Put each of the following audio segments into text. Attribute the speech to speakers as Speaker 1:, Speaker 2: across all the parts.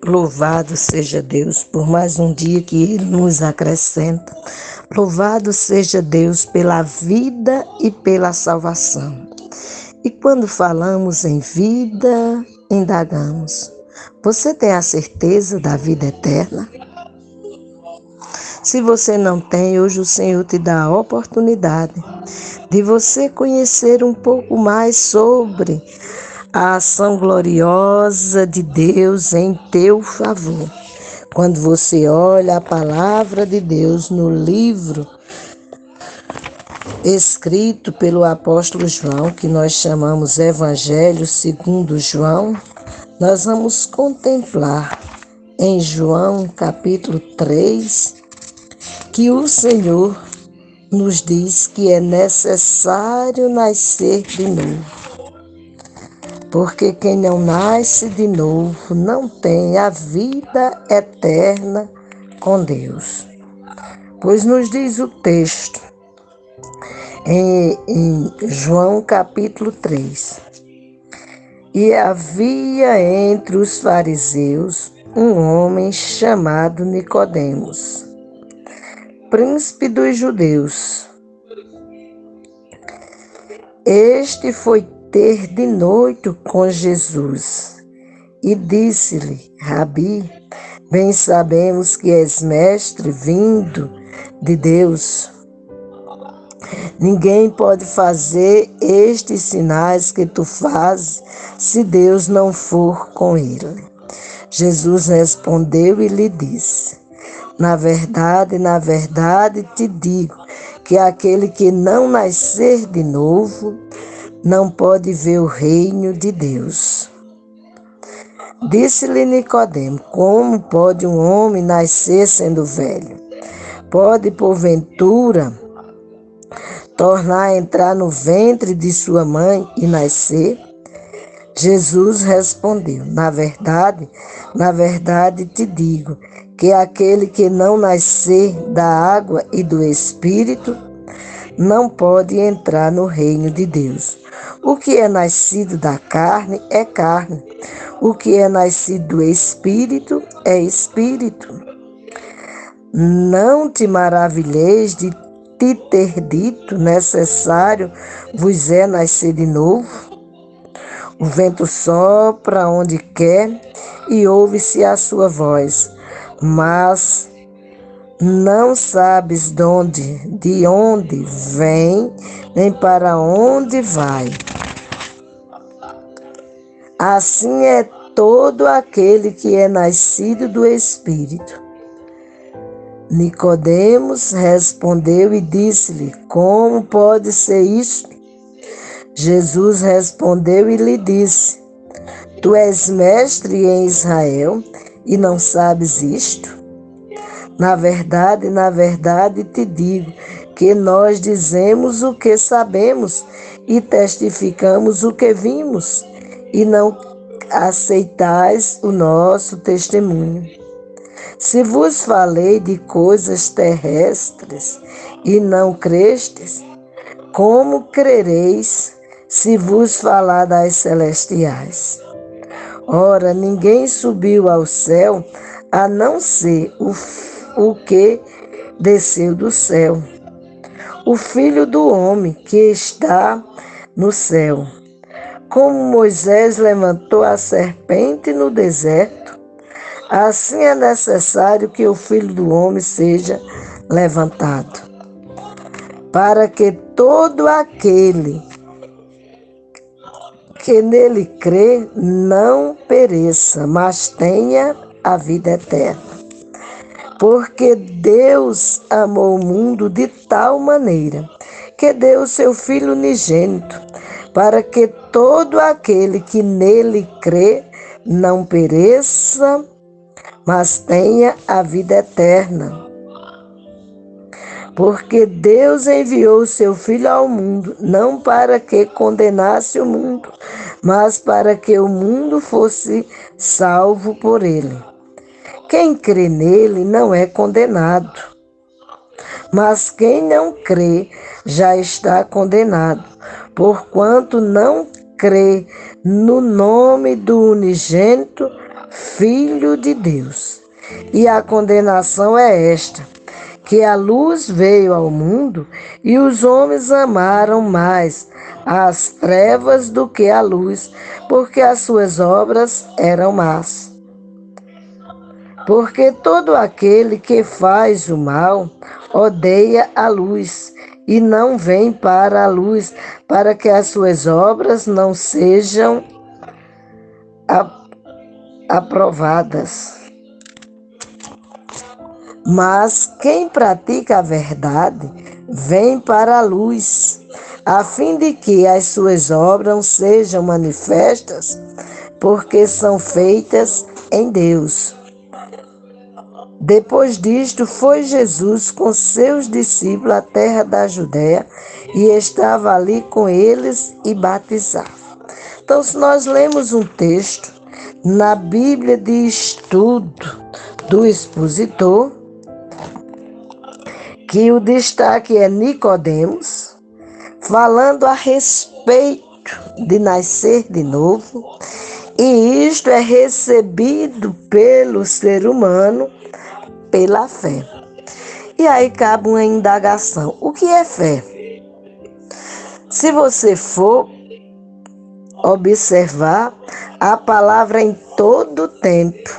Speaker 1: Louvado seja Deus por mais um dia que Ele nos acrescenta. Louvado seja Deus pela vida e pela salvação. E quando falamos em vida, indagamos: você tem a certeza da vida eterna? Se você não tem, hoje o Senhor te dá a oportunidade de você conhecer um pouco mais sobre a ação gloriosa de Deus em teu favor. Quando você olha a palavra de Deus no livro escrito pelo apóstolo João, que nós chamamos Evangelho segundo João, nós vamos contemplar em João capítulo 3, que o Senhor nos diz que é necessário nascer de novo. Porque quem não nasce de novo não tem a vida eterna com Deus. Pois nos diz o texto, em João capítulo 3, e havia entre os fariseus um homem chamado Nicodemos, príncipe dos judeus. Este foi ter de noite com Jesus e disse-lhe: Rabi, bem sabemos que és mestre vindo de Deus. Ninguém pode fazer estes sinais que tu fazes se Deus não for com ele. Jesus respondeu e lhe disse: na verdade te digo que aquele que não nascer de novo não pode ver o reino de Deus. Disse-lhe Nicodemo: como pode um homem nascer sendo velho? Pode, porventura, tornar a entrar no ventre de sua mãe e nascer? Jesus respondeu: na verdade te digo que aquele que não nascer da água e do Espírito não pode entrar no reino de Deus. O que é nascido da carne é carne, o que é nascido do Espírito é Espírito. Não te maravilheis de te ter dito: necessário vos é nascer de novo? O vento sopra onde quer e ouve-se a sua voz, mas não sabes de onde vem, nem para onde vai. Assim é todo aquele que é nascido do Espírito. Nicodemos respondeu e disse-lhe: como pode ser isto? Jesus respondeu e lhe disse: tu és mestre em Israel e não sabes isto? Na verdade te digo que nós dizemos o que sabemos e testificamos o que vimos, e não aceitais o nosso testemunho. Se vos falei de coisas terrestres e não crestes, como crereis se vos falar das celestiais? Ora, ninguém subiu ao céu a não ser o que desceu do céu, o Filho do Homem que está no céu. Como Moisés levantou a serpente no deserto, assim é necessário que o Filho do Homem seja levantado, para que todo aquele que nele crê não pereça, mas tenha a vida eterna. Porque Deus amou o mundo de tal maneira que deu o seu Filho unigênito, para que todo aquele que nele crê não pereça, mas tenha a vida eterna. Porque Deus enviou o seu Filho ao mundo, não para que condenasse o mundo, mas para que o mundo fosse salvo por ele. Quem crê nele não é condenado, mas quem não crê já está condenado, porquanto não crê no nome do unigênito Filho de Deus. E a condenação é esta, que a luz veio ao mundo e os homens amaram mais as trevas do que a luz, porque as suas obras eram más. Porque todo aquele que faz o mal odeia a luz e não vem para a luz, para que as suas obras não sejam aprovadas. Mas quem pratica a verdade vem para a luz, a fim de que as suas obras sejam manifestas, porque são feitas em Deus. Depois disto, foi Jesus com seus discípulos à terra da Judéia e estava ali com eles e batizava. Então, se nós lemos um texto na Bíblia de estudo do expositor, que o destaque é Nicodemos, falando a respeito de nascer de novo, e isto é recebido pelo ser humano pela fé. E aí cabe uma indagação: o que é fé? Se você for observar, a palavra em todo tempo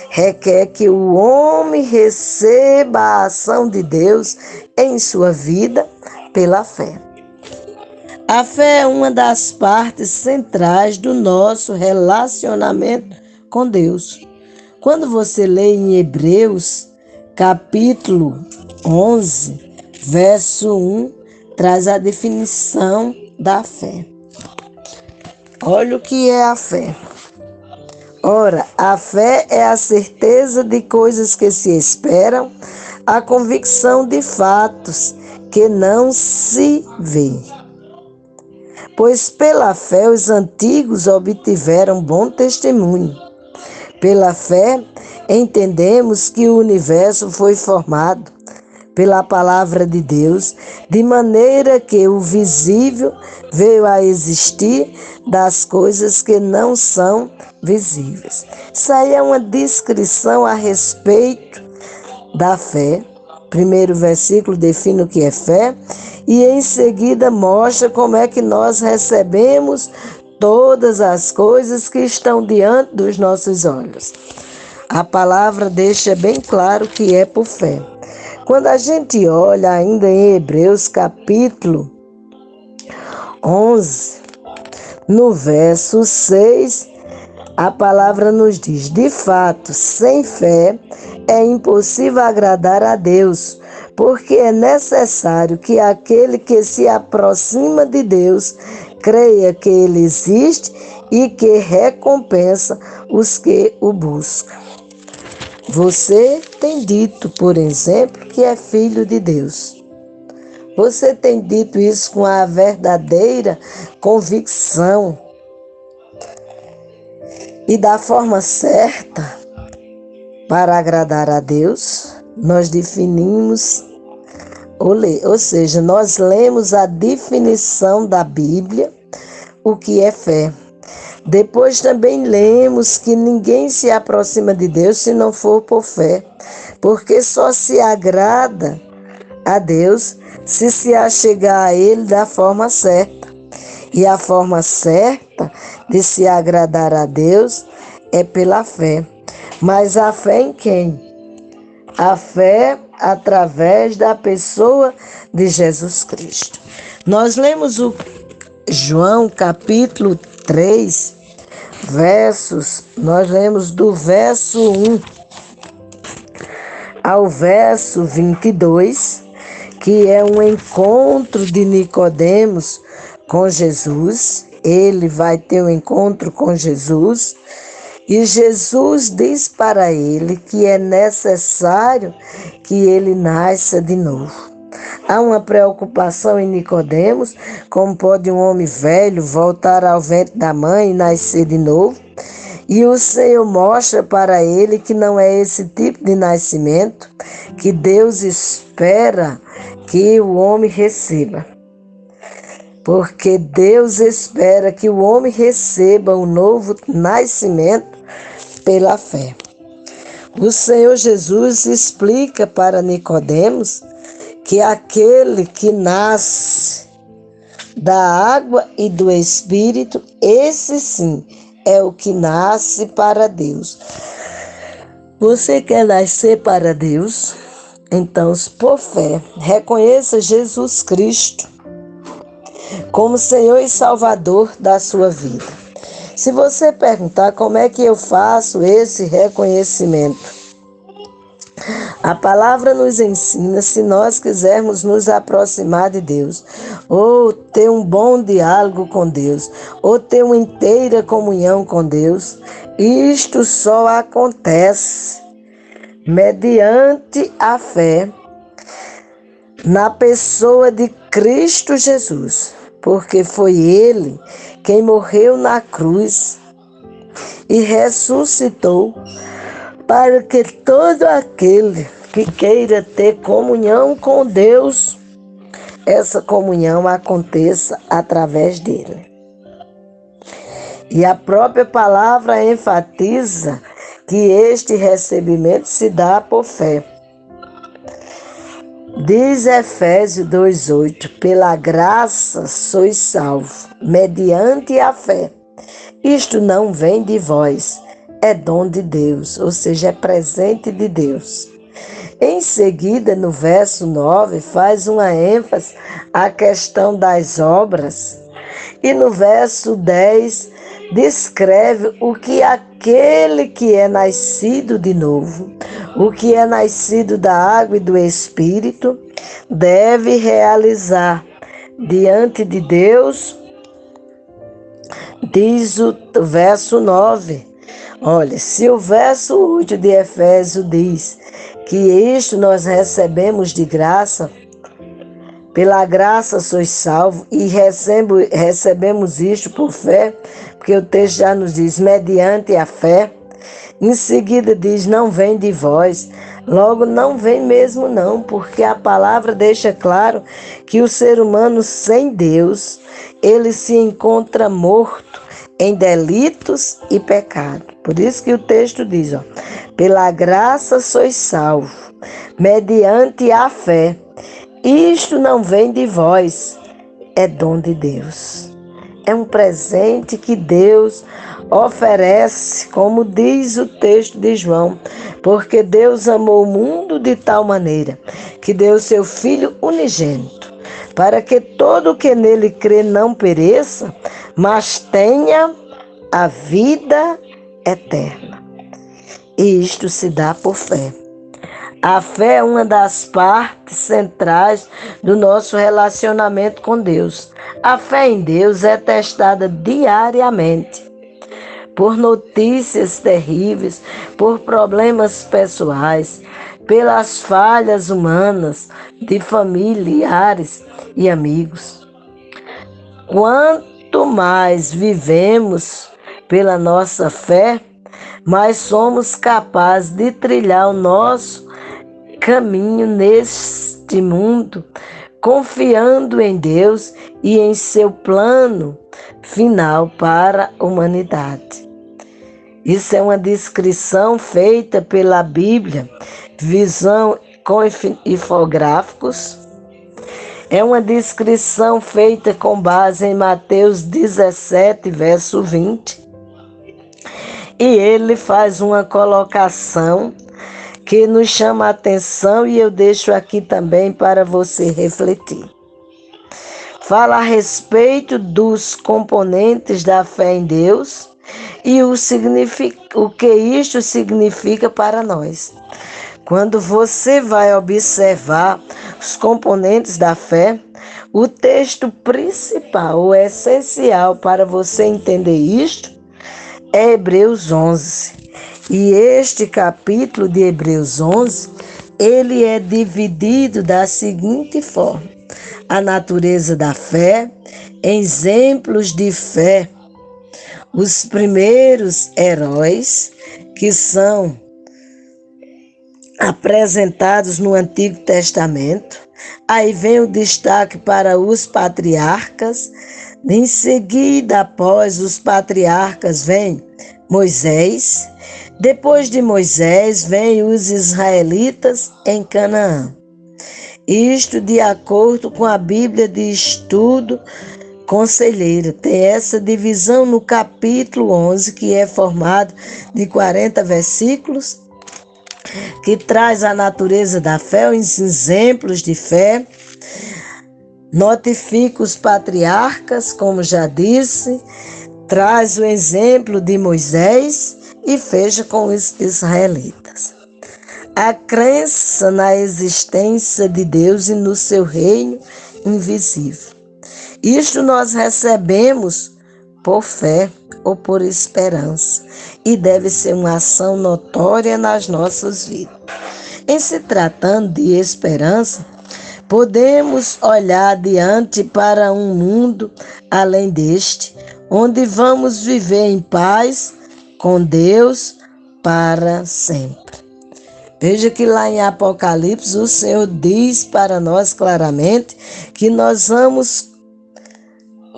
Speaker 1: requer que o homem receba a ação de Deus em sua vida pela fé. A fé é uma das partes centrais do nosso relacionamento com Deus. Quando você lê em Hebreus, capítulo 11, verso 1, traz a definição da fé. Olha o que é a fé. Ora, a fé é a certeza de coisas que se esperam, a convicção de fatos que não se vê. Pois pela fé os antigos obtiveram bom testemunho. Pela fé entendemos que o universo foi formado pela palavra de Deus, de maneira que o visível veio a existir das coisas que não são visíveis. Isso aí é uma descrição a respeito da fé. Primeiro versículo define o que é fé e em seguida mostra como é que nós recebemos todas as coisas que estão diante dos nossos olhos. A palavra deixa bem claro que é por fé. Quando a gente olha ainda em Hebreus capítulo 11, no verso 6, a palavra nos diz: de fato, sem fé é impossível agradar a Deus, porque é necessário que aquele que se aproxima de Deus creia que Ele existe e que recompensa os que o buscam. Você tem dito, por exemplo, que é filho de Deus. Você tem dito isso com a verdadeira convicção e da forma certa para agradar a Deus? Nós definimos, ou seja, nós lemos a definição da Bíblia, o que é fé. Depois também lemos que ninguém se aproxima de Deus se não for por fé, porque só se agrada a Deus se achegar a Ele da forma certa. E a forma certa de se agradar a Deus é pela fé. Mas a fé em quem? A fé através da pessoa de Jesus Cristo. Nós lemos o João capítulo 3, nós lemos do verso 1 ao verso 22, que é um encontro de Nicodemos com Jesus. Ele vai ter um encontro com Jesus e Jesus diz para ele que é necessário que ele nasça de novo. Há uma preocupação em Nicodemos: como pode um homem velho voltar ao ventre da mãe e nascer de novo? E o Senhor mostra para ele que não é esse tipo de nascimento que Deus espera que o homem receba. porque Deus espera que o homem receba um novo nascimento pela fé. O Senhor Jesus explica para Nicodemos que aquele que nasce da água e do Espírito, esse sim é o que nasce para Deus. Você quer nascer para Deus? Então, por fé, reconheça Jesus Cristo como Senhor e Salvador da sua vida. Se você perguntar como é que eu faço esse reconhecimento, a palavra nos ensina, se nós quisermos nos aproximar de Deus, ou ter um bom diálogo com Deus, ou ter uma inteira comunhão com Deus, isto só acontece mediante a fé na pessoa de Cristo Jesus, porque foi Ele quem morreu na cruz e ressuscitou para que todo aquele que queira ter comunhão com Deus, essa comunhão aconteça através dele. E a própria palavra enfatiza que este recebimento se dá por fé. Diz Efésios 2,8: pela graça sois salvos, mediante a fé. Isto não vem de vós, é dom de Deus, ou seja, é presente de Deus. Em seguida, no verso 9, faz uma ênfase à questão das obras. E no verso 10, descreve o que aquele que é nascido de novo, o que é nascido da água e do Espírito, deve realizar diante de Deus. Diz o verso 9. Olha, se o verso 8 de Efésios diz que isto nós recebemos de graça, pela graça sois salvos, e recebemos isto por fé, porque o texto já nos diz, mediante a fé. Em seguida diz, não vem de vós. Logo, não vem mesmo não, porque a palavra deixa claro que o ser humano sem Deus, ele se encontra morto em delitos e pecado. Por isso que o texto diz, pela graça sois salvos, mediante a fé. Isto não vem de vós, é dom de Deus. É um presente que Deus oferece, como diz o texto de João, porque Deus amou o mundo de tal maneira que deu seu Filho unigênito, para que todo o que nele crê não pereça, mas tenha a vida eterna. E isto se dá por fé. A fé é uma das partes centrais do nosso relacionamento com Deus. A fé em Deus é testada diariamente por notícias terríveis, por problemas pessoais, pelas falhas humanas de familiares e amigos. Quanto mais vivemos pela nossa fé, mais somos capazes de trilhar o nosso caminho neste mundo, confiando em Deus e em seu plano final para a humanidade. Isso é uma descrição feita pela Bíblia, visão com infográficos. É uma descrição feita com base em Mateus 17, verso 20. E ele faz uma colocação que nos chama a atenção e eu deixo aqui também para você refletir. Fala a respeito dos componentes da fé em Deus e o que isto significa para nós. Quando você vai observar os componentes da fé, o texto principal, o essencial para você entender isto, é Hebreus 11. E este capítulo de Hebreus 11, ele é dividido da seguinte forma: a natureza da fé, exemplos de fé. Os primeiros heróis que são apresentados no Antigo Testamento, Aí vem o destaque para os patriarcas. Em seguida, após os patriarcas, vem Moisés. Depois de Moisés, vem os israelitas em Canaã. Isto de acordo com a Bíblia de Estudo Conselheiro. Tem essa divisão no capítulo 11, que é formado de 40 versículos, que traz a natureza da fé, os exemplos de fé, notifica os patriarcas, como já disse, traz o exemplo de Moisés e fecha com os israelitas. A crença na existência de Deus e no seu reino invisível. Isto nós recebemos por fé ou por esperança e deve ser uma ação notória nas nossas vidas. Em se tratando de esperança, podemos olhar adiante para um mundo além deste, onde vamos viver em paz com Deus para sempre. Veja que lá em Apocalipse o Senhor diz para nós claramente que nós vamos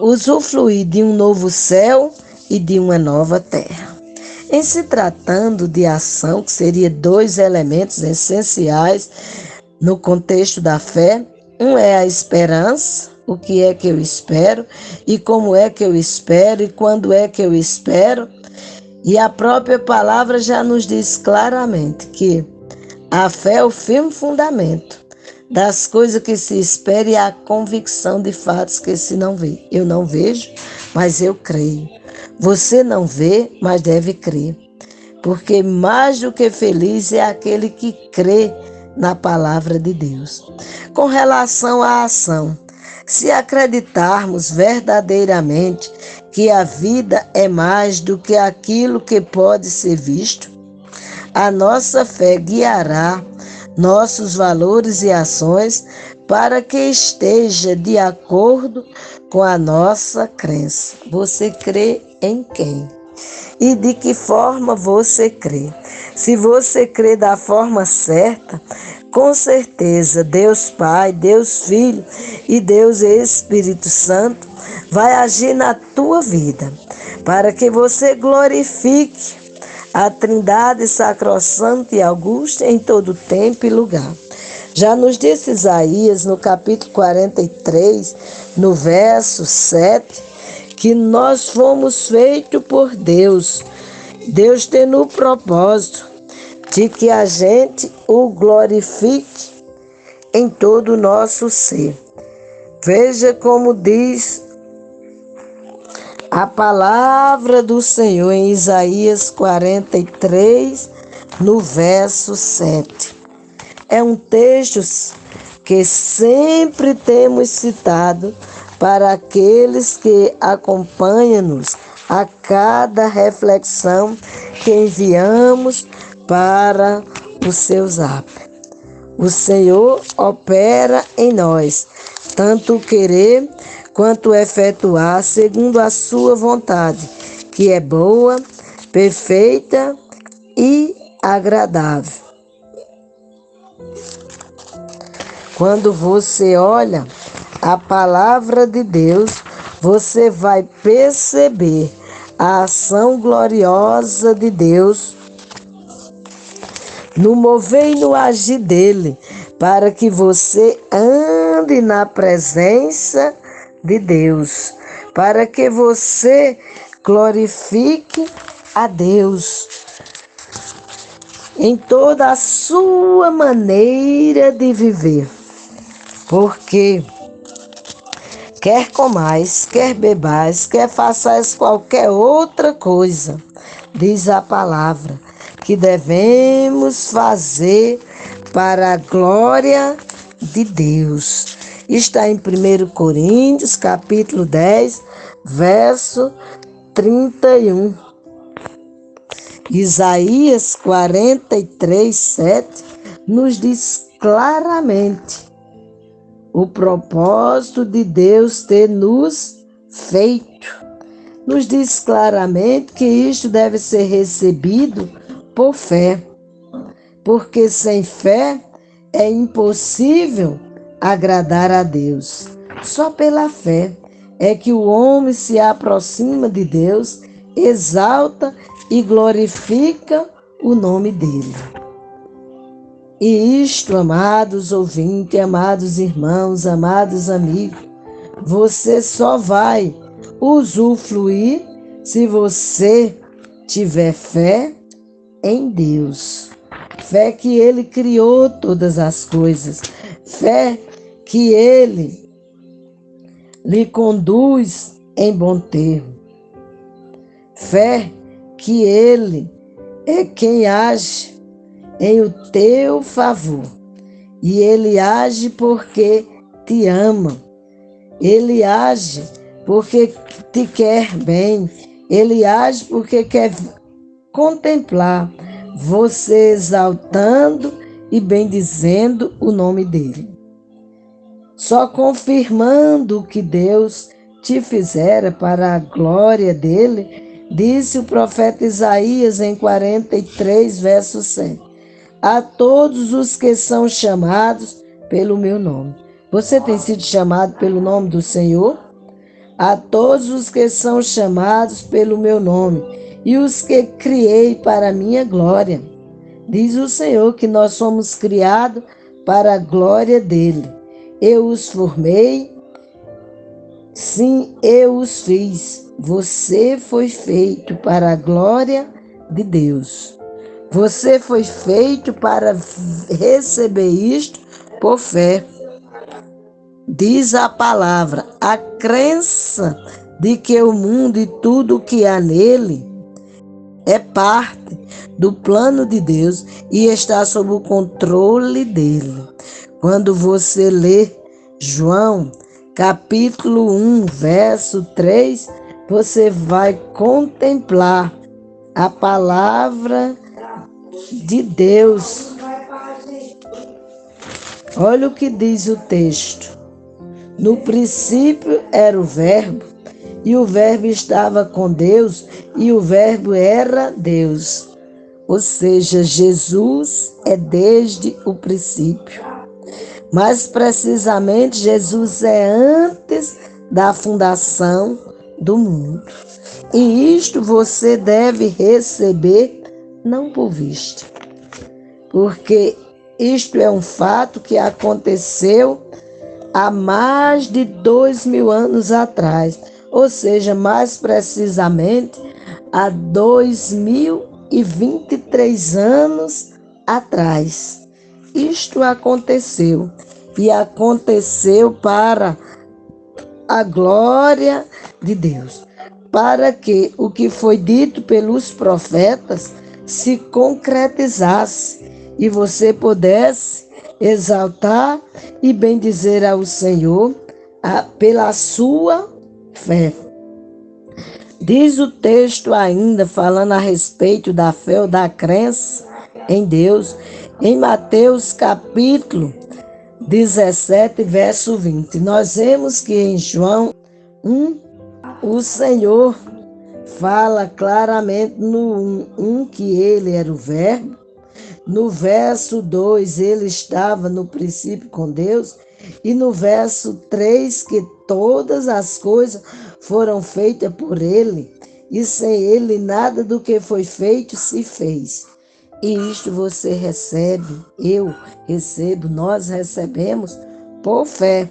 Speaker 1: usufruir de um novo céu e de uma nova terra. Em se tratando de ação, que seria dois elementos essenciais no contexto da fé, um é a esperança, o que é que eu espero e como é que eu espero e quando é que eu espero. E a própria palavra já nos diz claramente que a fé é o firme fundamento das coisas que se espera e a convicção de fatos que se não vê. Eu não vejo, mas eu creio. Você não vê, mas deve crer. Porque mais do que feliz é aquele que crê na palavra de Deus. Com relação à ação, se acreditarmos verdadeiramente que a vida é mais do que aquilo que pode ser visto, a nossa fé guiará nossos valores e ações para que esteja de acordo com a nossa crença. Você crê em quem? E de que forma você crê? Se você crê da forma certa, com certeza Deus Pai, Deus Filho e Deus Espírito Santo vai agir na tua vida para que você glorifique a Trindade sacrossanta e augusta em todo tempo e lugar. Já nos disse Isaías, no capítulo 43, no verso 7, que nós fomos feitos por Deus. Deus tem no propósito de que a gente o glorifique em todo o nosso ser. Veja como diz a palavra do Senhor em Isaías 43, no verso 7. É um texto que sempre temos citado para aqueles que acompanham-nos a cada reflexão que enviamos para o seu zap. O Senhor opera em nós, tanto o querer quanto efetuar segundo a sua vontade, que é boa, perfeita e agradável. Quando você olha a palavra de Deus, você vai perceber a ação gloriosa de Deus no mover e no agir dele, para que você ande na presença de Deus, para que você glorifique a Deus em toda a sua maneira de viver. Porque quer comais, quer bebais, quer façais qualquer outra coisa, diz a palavra, que devemos fazer para a glória de Deus. Está em 1 Coríntios, capítulo 10, verso 31. Isaías 43, 7 nos diz claramente o propósito de Deus ter nos feito. Nos diz claramente que isto deve ser recebido por fé, porque sem fé é impossível agradar a Deus. Só pela fé é que o homem se aproxima de Deus, exalta e glorifica o nome dele. E isto, amados ouvintes, amados irmãos, amados amigos, você só vai usufruir se você tiver fé em Deus. Fé que Ele criou todas as coisas. Fé que Ele lhe conduz em bom termo. Fé que Ele é quem age em o teu favor. E Ele age porque te ama. Ele age porque te quer bem. Ele age porque quer contemplar você exaltando e bendizendo o nome dele. Só confirmando o que Deus te fizera para a glória dele, disse o profeta Isaías em 43, verso 7. A todos os que são chamados pelo meu nome. Você tem sido chamado pelo nome do Senhor? A todos os que são chamados pelo meu nome e os que criei para a minha glória. Diz o Senhor que nós somos criados para a glória dele. Eu os formei, sim, eu os fiz. Você foi feito para a glória de Deus. Você foi feito para receber isto por fé. Diz a palavra, a crença de que o mundo e tudo o que há nele é parte do plano de Deus e está sob o controle dele. Quando você lê João, capítulo 1, verso 3, você vai contemplar a palavra de Deus. Olha o que diz o texto. No princípio era o Verbo, e o Verbo estava com Deus, e o Verbo era Deus. Ou seja, Jesus é desde o princípio. Mais precisamente, Jesus é antes da fundação do mundo. E isto você deve receber não por vista, porque isto é um fato que aconteceu há mais de 2000 anos atrás, ou seja, mais precisamente há 2023 anos atrás. Isto aconteceu e aconteceu para a glória de Deus, para que o que foi dito pelos profetas se concretizasse e você pudesse exaltar e bendizer ao Senhor pela sua fé. Diz o texto ainda, falando a respeito da fé ou da crença em Deus, em Mateus capítulo 17, verso 20. Nós vemos que em João 1, o Senhor fala claramente no 1 que ele era o Verbo. No verso 2, ele estava no princípio com Deus. E no verso 3, que todas as coisas foram feitas por ele. E sem ele, nada do que foi feito se fez. E isto você recebe, eu recebo, nós recebemos por fé.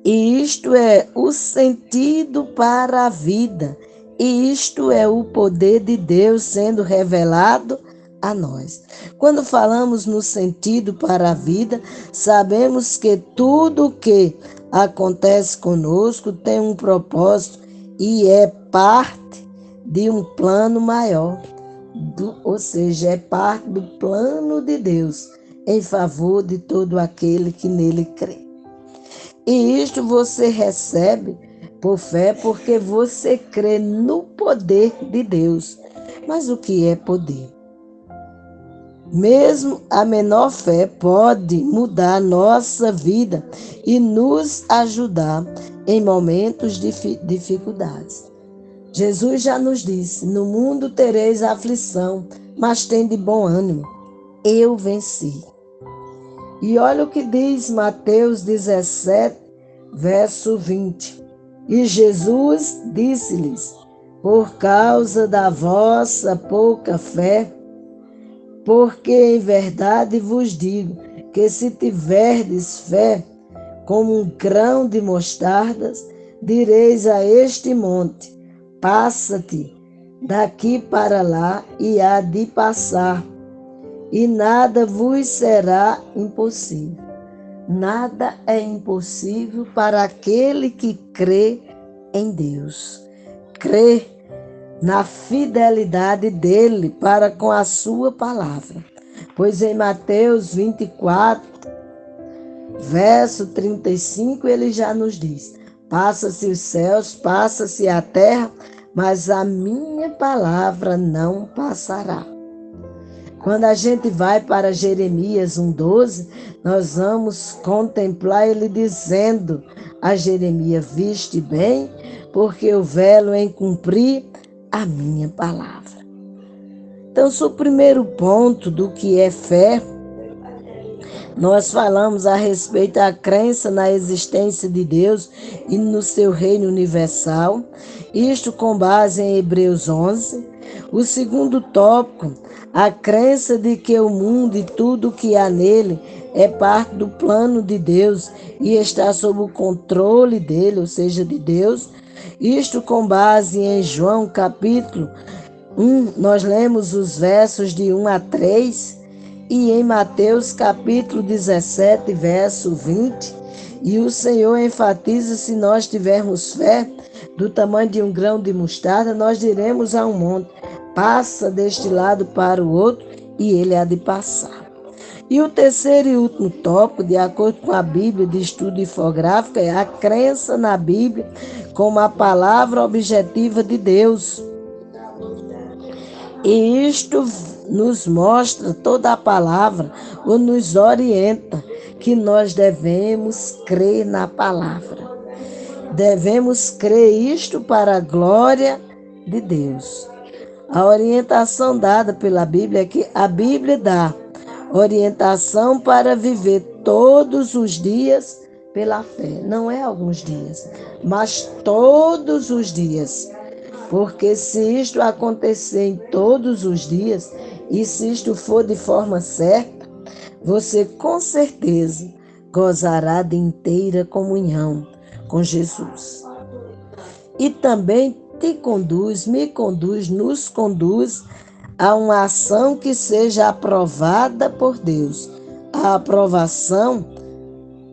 Speaker 1: E isto é o sentido para a vida. E isto é o poder de Deus sendo revelado a nós. Quando falamos no sentido para a vida, sabemos que tudo o que acontece conosco tem um propósito e é parte de um plano maior. Ou seja, é parte do plano de Deus em favor de todo aquele que nele crê. E isto você recebe por fé porque você crê no poder de Deus. Mas o que é poder? Mesmo a menor fé pode mudar nossa vida e nos ajudar em momentos de dificuldades. Jesus já nos disse, no mundo tereis aflição, mas tende bom ânimo. Eu venci. E olha o que diz Mateus 17, verso 20. E Jesus disse-lhes: por causa da vossa pouca fé, porque em verdade vos digo que se tiverdes fé como um grão de mostardas, direis a este monte: passa-te daqui para lá, e há de passar, e nada vos será impossível. Nada é impossível para aquele que crê em Deus. Crê na fidelidade dele para com a sua palavra. Pois em Mateus 24, verso 35, ele já nos diz: passa-se os céus, passa-se a terra, mas a minha palavra não passará. Quando a gente vai para Jeremias 1,12, nós vamos contemplar ele dizendo a Jeremias: viste bem, porque eu velo em cumprir a minha palavra. Então, o primeiro ponto do que é fé, nós falamos a respeito da crença na existência de Deus e no seu reino universal, isto com base em Hebreus 11. O segundo tópico, a crença de que o mundo e tudo o que há nele é parte do plano de Deus e está sob o controle dele, ou seja, de Deus. Isto com base em João capítulo 1, nós lemos os versos de 1 a 3, e em Mateus capítulo 17, verso 20, e o Senhor enfatiza: se nós tivermos fé do tamanho de um grão de mostarda, nós diremos a um monte: passa deste lado para o outro, e ele há de passar. E o terceiro e último tópico, de acordo com a Bíblia de Estudo Infográfico, é a crença na Bíblia como a palavra objetiva de Deus. E isto nos mostra, toda a palavra, ou nos orienta, que nós devemos crer na palavra. Devemos crer isto para a glória de Deus. A orientação dada pela Bíblia é que a Bíblia dá orientação para viver todos os dias pela fé. Não é alguns dias, mas todos os dias. Porque se isto acontecer em todos os dias, e se isto for de forma certa, você com certeza gozará de inteira comunhão com Jesus. E também te conduz, me conduz, nos conduz a uma ação que seja aprovada por Deus. A aprovação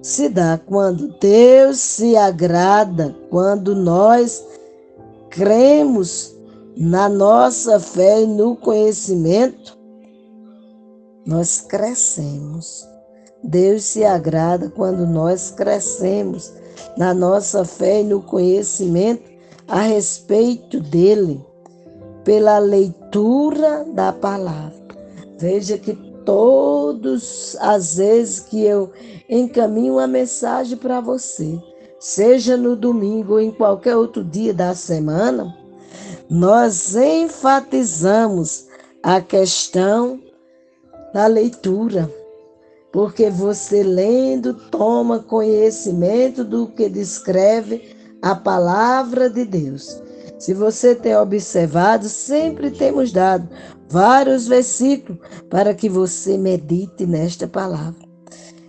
Speaker 1: se dá quando Deus se agrada, quando nós cremos na nossa fé e no conhecimento, nós crescemos. Deus se agrada quando nós crescemos na nossa fé e no conhecimento a respeito dele, pela leitura da palavra. Veja que todas as vezes que eu encaminho uma mensagem para você, seja no domingo ou em qualquer outro dia da semana, nós enfatizamos a questão da leitura, porque você lendo toma conhecimento do que descreve a palavra de Deus. Se você tem observado, sempre temos dado vários versículos para que você medite nesta palavra.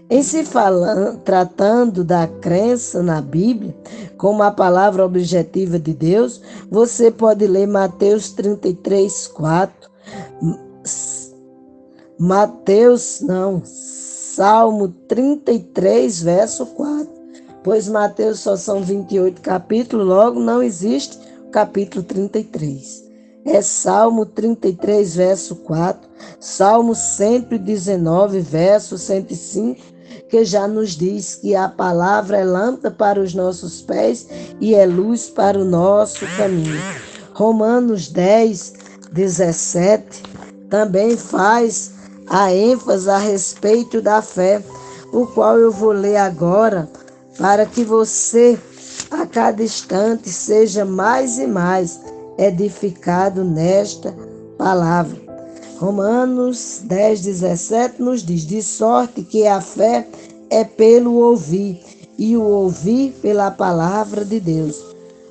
Speaker 1: Em se falando, tratando da crença na Bíblia como a palavra objetiva de Deus, você pode ler Mateus 33, 4, Salmo 33, verso 4, pois Mateus só são 28 capítulos, logo não existe o capítulo 33. É Salmo 33, verso 4, Salmo 119, verso 105, que já nos diz que a palavra é lâmpada para os nossos pés e é luz para o nosso caminho. Romanos 10, 17 também faz a ênfase a respeito da fé, o qual eu vou ler agora, para que você, a cada instante, seja mais e mais edificado nesta palavra. Romanos 10:17 nos diz: de sorte que a fé é pelo ouvir, e o ouvir pela palavra de Deus.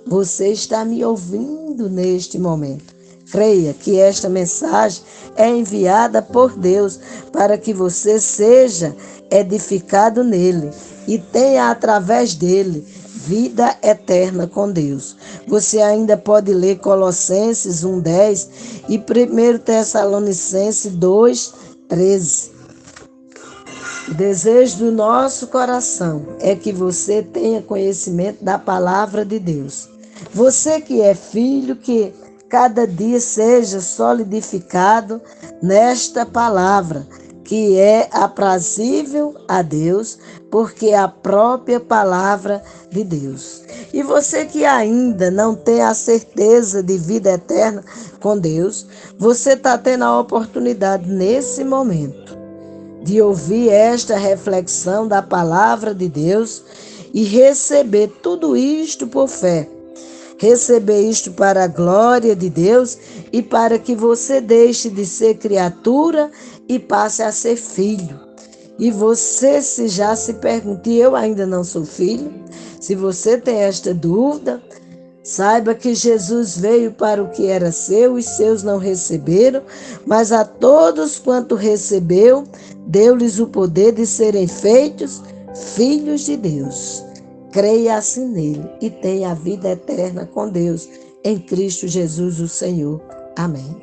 Speaker 1: Você está me ouvindo neste momento. Creia que esta mensagem é enviada por Deus para que você seja edificado nele e tenha através dele vida eterna com Deus. Você ainda pode ler Colossenses 1:10 e 1 Tessalonicenses 2:13. O desejo do nosso coração é que você tenha conhecimento da palavra de Deus. Você que é filho, que cada dia seja solidificado nesta palavra, que é aprazível a Deus, porque é a própria palavra de Deus. E você que ainda não tem a certeza de vida eterna com Deus, você está tendo a oportunidade nesse momento de ouvir esta reflexão da palavra de Deus e receber tudo isto por fé. Receber isto para a glória de Deus e para que você deixe de ser criatura e passe a ser filho. E você se já se pergunta, eu ainda não sou filho? Se você tem esta dúvida, saiba que Jesus veio para o que era seu, os seus não receberam, mas a todos quanto recebeu, deu-lhes o poder de serem feitos filhos de Deus. Creia assim nele e tenha a vida eterna com Deus, em Cristo Jesus o Senhor. Amém.